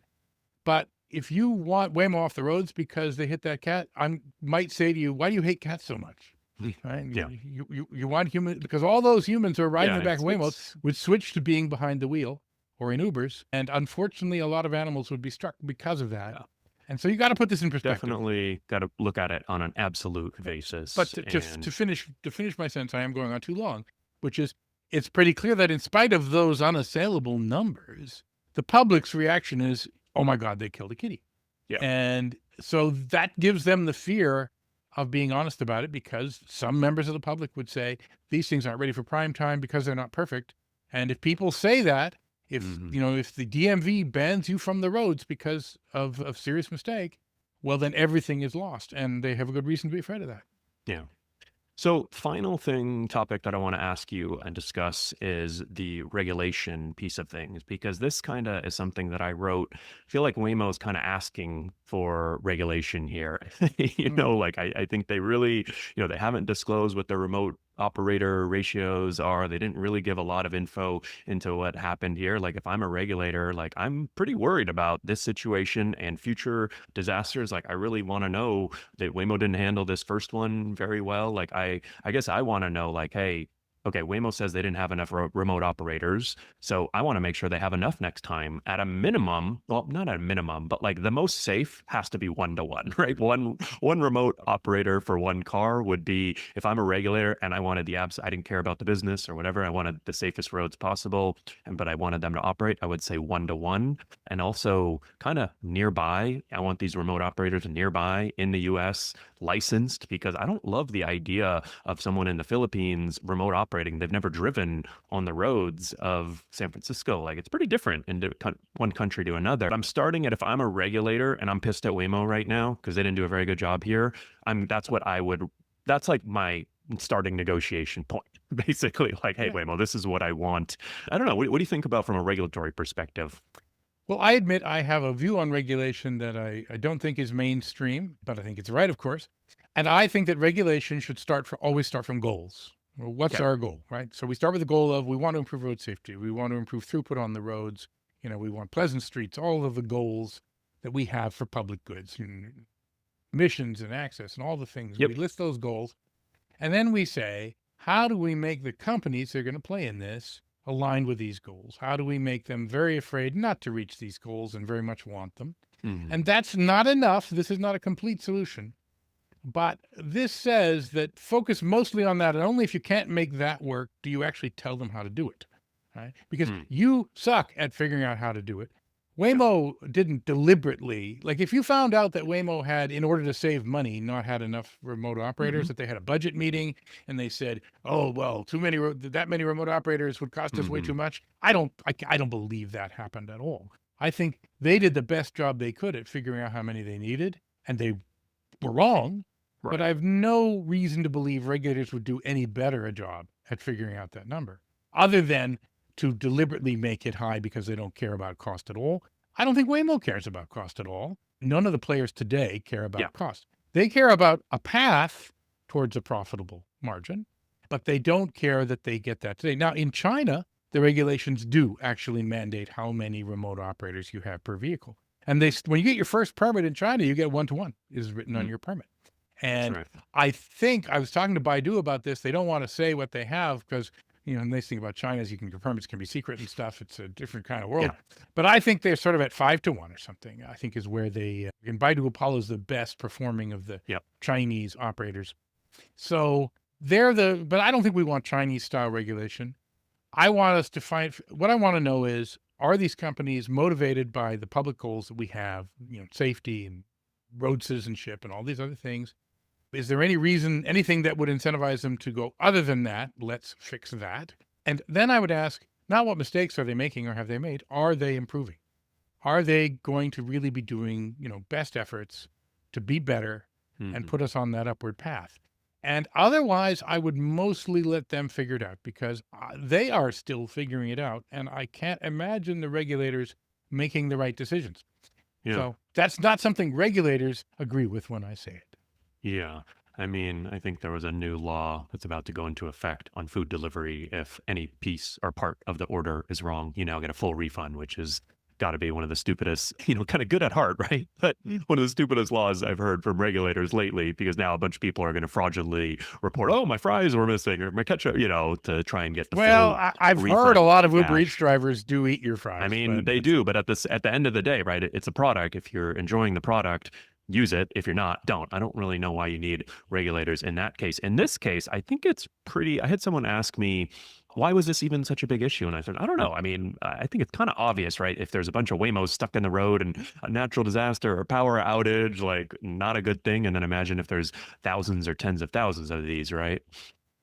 but if you want Waymo off the roads because they hit that cat, I might say to you, why do you hate cats so much? Right? Yeah. You want human, because all those humans who are riding Yeah, the back of it's- Waymo it's- would switch to being behind the wheel or in Ubers, and unfortunately, a lot of animals would be struck because of that. Yeah. And so you got to put this in perspective. Definitely got to look at it on an absolute basis. But to finish my sentence, I am going on too long, which is, it's pretty clear that in spite of those unassailable numbers, the public's reaction is, oh my God, they killed a kitty. Yeah. And so that gives them the fear of being honest about it, because some members of the public would say these things aren't ready for prime time because they're not perfect. And if people say that, if if the DMV bans you from the roads because of serious mistake, well, then everything is lost, and they have a good reason to be afraid of that. Yeah. So, final topic that I want to ask you and discuss is the regulation piece of things, because this kind of is something that I wrote. I feel like Waymo is kind of asking for regulation here. Like I think they really, they haven't disclosed what the remote operator ratios are. They didn't really give a lot of info into what happened here. Like, if I'm a regulator, like, I'm pretty worried about this situation and future disasters. Like, I really want to know that Waymo didn't handle this first one very well. Like, I guess I want to know, like, hey, okay, Waymo says they didn't have enough remote operators. So I want to make sure they have enough next time. At a minimum, well, not at a minimum, but like the most safe has to be 1-to-1, right? One remote operator for one car would be, if I'm a regulator and I wanted I didn't care about the business or whatever, I wanted the safest roads possible, but I wanted them to operate, I would say 1-to-1. And also kind of nearby, I want these remote operators nearby in the US licensed, because I don't love the idea of someone in the Philippines remote operating. They've never driven on the roads of San Francisco. Like, it's pretty different in one country to another. I'm starting at, if I'm a regulator and I'm pissed at Waymo right now because they didn't do a very good job here, that's like my starting negotiation point. Basically, like, hey, Waymo, this is what I want. I don't know. What do you think about from a regulatory perspective? Well, I admit I have a view on regulation that I don't think is mainstream, but I think it's right, of course. And I think that regulation should always start from goals. Well, what's our goal, right? So we start with the goal of, we want to improve road safety. We want to improve throughput on the roads. We want pleasant streets, all of the goals that we have for public goods, emissions and access and all the things. Yep. We list those goals. And then we say, how do we make the companies that are going to play in this aligned with these goals? How do we make them very afraid not to reach these goals and very much want them? Mhm. And that's not enough. This is not a complete solution. But this says that focus mostly on that. And only if you can't make that work do you actually tell them how to do it. Right? Because you suck at figuring out how to do it. Waymo didn't deliberately, like, if you found out that Waymo had, in order to save money, not had enough remote operators, that they had a budget meeting and they said, oh, well, that many remote operators would cost us way too much. I don't believe that happened at all. I think they did the best job they could at figuring out how many they needed, and they were wrong. Right. But I have no reason to believe regulators would do any better a job at figuring out that number, other than to deliberately make it high because they don't care about cost at all. I don't think Waymo cares about cost at all. None of the players today care about cost. They care about a path towards a profitable margin, but they don't care that they get that today. Now, in China, the regulations do actually mandate how many remote operators you have per vehicle. And when you get your first permit in China, you get 1-to-1 is written on your permit. That's And right. I think I was talking to Baidu about this. They don't want to say what they have because, the nice thing about China is you can confirm it can be secret and stuff. It's a different kind of world. Yeah. But I think they're sort of at 5-1 or something, I think is where and Baidu Apollo is the best performing of the Yep. Chinese operators. So but I don't think we want Chinese style regulation. I want us to what I want to know is, are these companies motivated by the public goals that we have, safety and road citizenship and all these other things? Is there anything that would incentivize them to go other than that? Let's fix that. And then I would ask, not what mistakes are they making or have they made? Are they improving? Are they going to really be doing, best efforts to be better and Hmm. put us on that upward path? And otherwise, I would mostly let them figure it out because they are still figuring it out. And I can't imagine the regulators making the right decisions. Yeah. So that's not something regulators agree with when I say it. Yeah. I mean, I think there was a new law that's about to go into effect on food delivery. If any piece or part of the order is wrong, you now get a full refund, which is got to be one of the stupidest, kind of good at heart, right? But one of the stupidest laws I've heard from regulators lately, because now a bunch of people are going to fraudulently report, oh, my fries were missing or my ketchup, to try and get the Well, full I've heard a refund lot of Uber Eats cash. drivers do eat your I fries, mean, but they do, but at the end of the day, right? It's a product. If you're enjoying the product, use it. If you're not, don't. I don't really know why you need regulators in that case. In this case, I think it's pretty. I had someone ask me, why was this even such a big issue? And I said, I don't know. I mean, I think it's kind of obvious, right? If there's a bunch of Waymos stuck in the road and a natural disaster or power outage, like not a good thing. And then imagine if there's thousands or tens of thousands of these, right?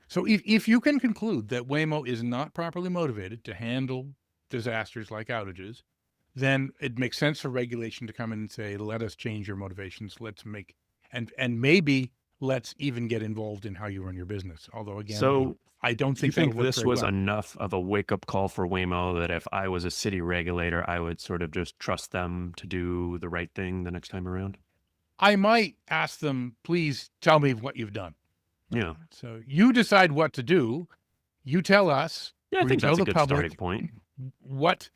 so if you can conclude that Waymo is not properly motivated to handle disasters like outages, then it makes sense for regulation to come in and say, let us change your motivations. Let's make, and maybe let's even get involved in how you run your business. Although again, So I don't you think that'll think work this very was well. enough of a wake up call for Waymo that if I was a city regulator, I would sort of just trust them to do the right thing the next time around? I might ask them, please tell me what you've done. Right. Yeah. So you decide what to do. You tell us, Yeah, I or you think tell that's a the good starting public point. what,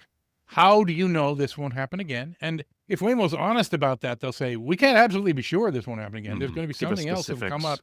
how do you know this won't happen again? And if Waymo's honest about that, they'll say, we can't absolutely be sure this won't happen again. There's Mhm. going to be Give us something else that'll come specifics.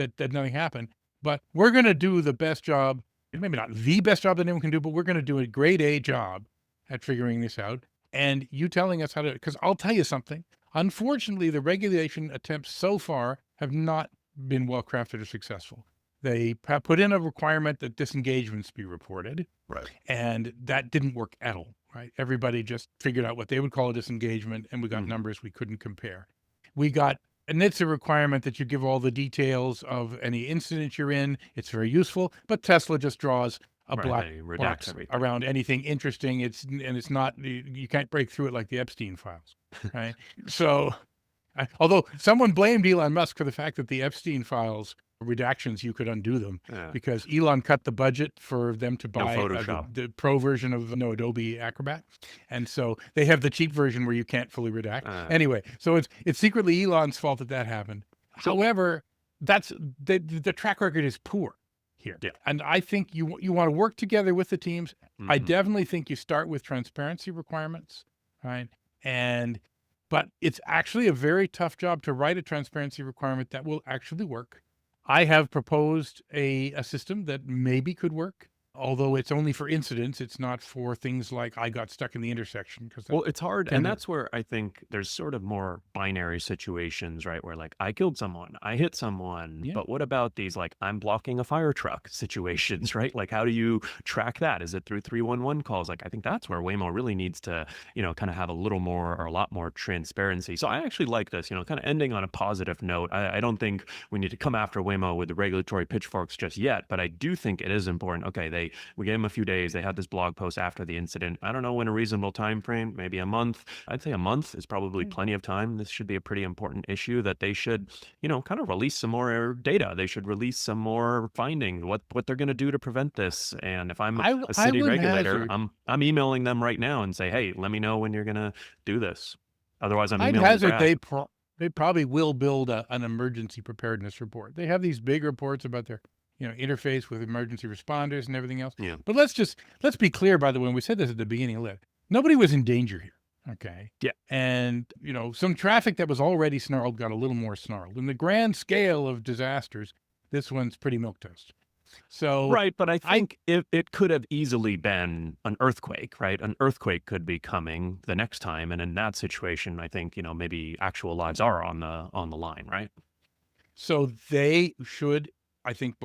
up that nothing happened. But we're going to do the best job, maybe not the best job that anyone can do, but we're going to do a grade A job at figuring this out. And you telling us how to, because I'll tell you something. Unfortunately, the regulation attempts so far have not been well crafted or successful. They have put in a requirement that disengagements be reported, Right. and that didn't work at all, right? Everybody just figured out what they would call a disengagement, and we got Mhm. numbers we couldn't compare. We got, and it's a requirement that you give all the details of any incident you're in. It's very useful, but Tesla just draws a Right. black They redact box everything. around anything interesting. It's not, you can't break through it like the Epstein files, right? So although someone blamed Elon Musk for the fact that the Epstein files redactions, you could undo them Yeah. because Elon cut the budget for them to No buy Photoshop. the pro version of Adobe Acrobat. And so they have the cheap version where you can't fully redact. Uh, Anyway, so it's secretly Elon's fault that happened. so However, that's the track record is poor here. yeah. And I think you want to work together with the teams. I Mhm. definitely think you start with transparency requirements, right? And but it's actually a very tough job to write a transparency requirement that will actually work. I have proposed a system that maybe could work, although it's only for incidents. It's not for things like I got stuck in the intersection because that Well, it's hard, and tend to, that's where I think there's sort of more binary situations, right? Where like I killed someone, I hit someone, yeah. but what about these like I'm blocking a fire truck situations, right? Like how do you track that? Is it through 311 calls? Like I think that's where Waymo really needs to, kind of have a little more or a lot more transparency. So I actually like this, kind of ending on a positive note. I don't think we need to come after Waymo with the regulatory pitchforks just yet, but I do think it is important. Okay, we gave them a few days. They had this blog post after the incident. I don't know when a reasonable time frame, maybe a month. I'd say a month is probably plenty of time. This should be a pretty important issue that they should, kind of release some more data. They should release some more finding, what they're going to do to prevent this. And if I'm a I city would regulator, hazard, I'm emailing them right now and say, hey, let me know when you're going to do this. Otherwise, I'm I'd emailing hazard Brad. they probably will build an emergency preparedness report. They have these big reports about their, interface with emergency responders and everything else. Yeah. But let's be clear, by the way, and we said this at the beginning of it, nobody was in danger here. Okay. Yeah. And, some traffic that was already snarled got a little more snarled. In the grand scale of disasters, this one's pretty milquetoast. So Right, but I I think it could have easily been an earthquake, right? An earthquake could be coming the next time, and in that situation, I think, maybe actual lives are on the line, right? So they should, I think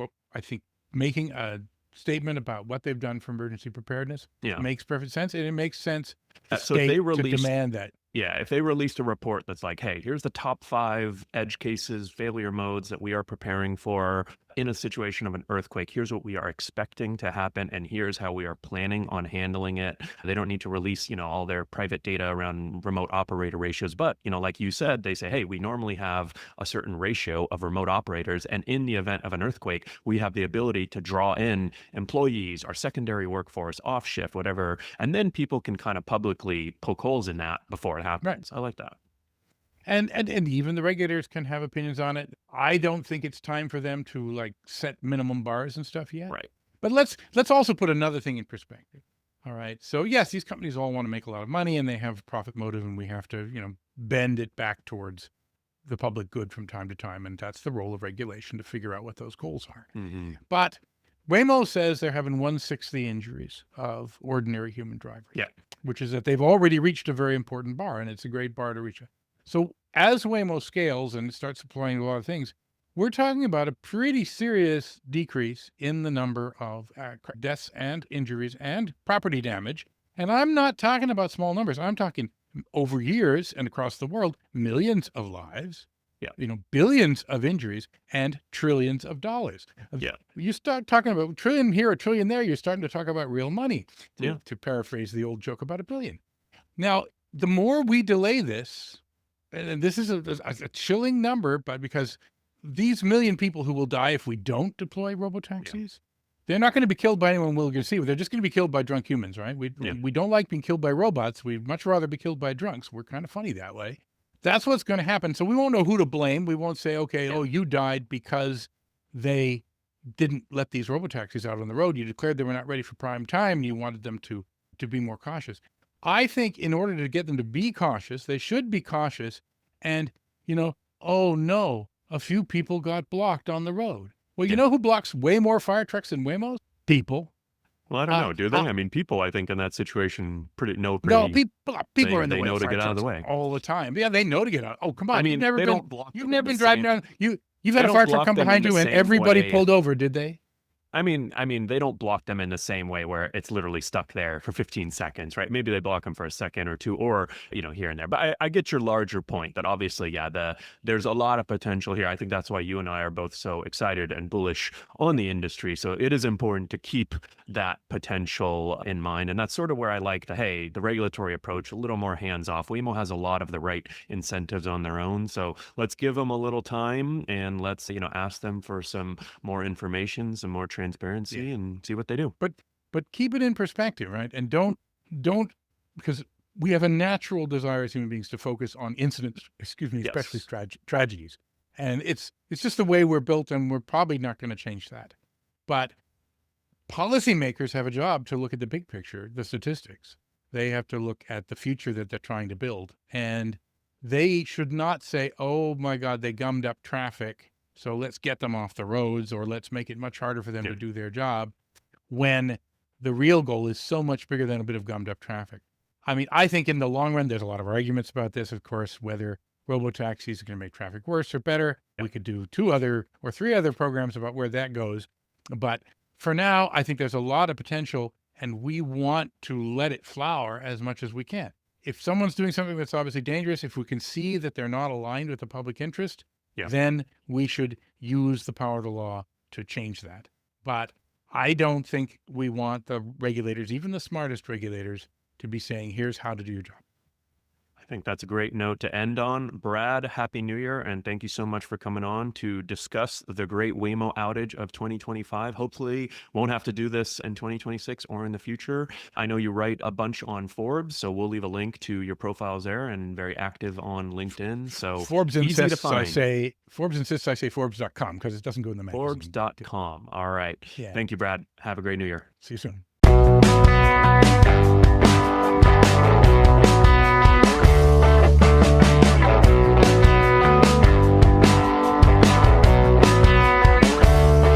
making a statement about what they've done for emergency preparedness Yeah. makes perfect sense. And it makes sense the So if they state to released demand that. Yeah, if they released a report that's like, hey, here's the top 5 edge cases, failure modes that we are preparing for in a situation of an earthquake. Here's what we are expecting to happen, and here's how we are planning on handling it. They don't need to release, all their private data around remote operator ratios. But, like you said, they say, hey, we normally have a certain ratio of remote operators. And in the event of an earthquake, we have the ability to draw in employees, our secondary workforce, off shift, whatever. And then people can kind of publicly poke holes in that before it Right. happens. I like that. And even the regulators can have opinions on it. I don't think it's time for them to like set minimum bars and stuff yet. Right. But let's also put another thing in perspective. All right. So yes, these companies all want to make a lot of money and they have profit motive, and we have to, bend it back towards the public good from time to time. And that's the role of regulation, to figure out what those goals are. Mm-hmm. But Waymo says they're having 1/6 the injuries of ordinary human drivers. Yeah. Which is that they've already reached a very important bar, and it's a great bar to reach. So as Waymo scales and starts supplying a lot of things, we're talking about a pretty serious decrease in the number of deaths and injuries and property damage. And I'm not talking about small numbers. I'm talking over years and across the world, millions of lives, Yeah. Billions of injuries and trillions of dollars. Yeah. You start talking about a trillion here, a trillion there, you're starting to talk about real money, Yeah. to paraphrase the old joke about a billion. Now, the more we delay this, and this is a chilling number, but because these million people who will die if we don't deploy robotaxis, they're not going to be killed by anyone we're going to see. They're just going to be killed by drunk humans, right? We don't like being killed by robots. We'd much rather be killed by drunks. We're kind of funny that way. That's what's going to happen. So we won't know who to blame. We won't say, okay, oh, you died because they didn't let these robotaxis out on the road. You declared they were not ready for prime time, and you wanted them to be more cautious. I think in order to get them to be cautious, they should be cautious. And, oh no, a few people got blocked on the road. Well, you know who blocks way more fire trucks than Waymos? People. Well, I don't know. Do they? I mean, people, I think in that situation, No, people are in the way. They know of to fire get out of the trucks way. all the time. Yeah, they know to get out. Oh, come on. I mean, you've never they been, don't block you've them never in been the driving same- down. You've they had a don't fire truck block come them in behind the you and same everybody way. pulled over, did they? I mean, they don't block them in the same way where it's literally stuck there for 15 seconds, right? Maybe they block them for a second or two, or here and there. But I get your larger point that obviously, there's a lot of potential here. I think that's why you and I are both so excited and bullish on the industry. So it is important to keep that potential in mind, and that's sort of where I like the regulatory approach, a little more hands off. Waymo has a lot of the right incentives on their own, so let's give them a little time and let's ask them for some more information, some more transparency, and see what they do. But keep it in perspective, right? And don't because we have a natural desire as human beings to focus on incidents, especially tragedies. And it's just the way we're built, and we're probably not going to change that. But policymakers have a job to look at the big picture, the statistics. They have to look at the future that they're trying to build. And they should not say, oh my God, they gummed up traffic, so let's get them off the roads, or let's make it much harder for them to do their job, when the real goal is so much bigger than a bit of gummed up traffic. I mean, I think in the long run, there's a lot of arguments about this, of course, whether robotaxis are going to make traffic worse or better. We could do 2 or 3 other programs about where that goes. But for now, I think there's a lot of potential, and we want to let it flower as much as we can. If someone's doing something that's obviously dangerous, if we can see that they're not aligned with the public interest, then we should use the power of the law to change that. But I don't think we want the regulators, even the smartest regulators, to be saying, here's how to do your job. I think that's a great note to end on. Brad, Happy New Year, and thank you so much for coming on to discuss the great Waymo outage of 2025. Hopefully, won't have to do this in 2026 or in the future. I know you write a bunch on Forbes, so we'll leave a link to your profiles there, and very active on LinkedIn. So Forbes easy to insists find. Forbes insists I say Forbes.com because it doesn't go in the magazine. Forbes.com. All right. Yeah. Thank you, Brad. Have a great New Year. See you soon.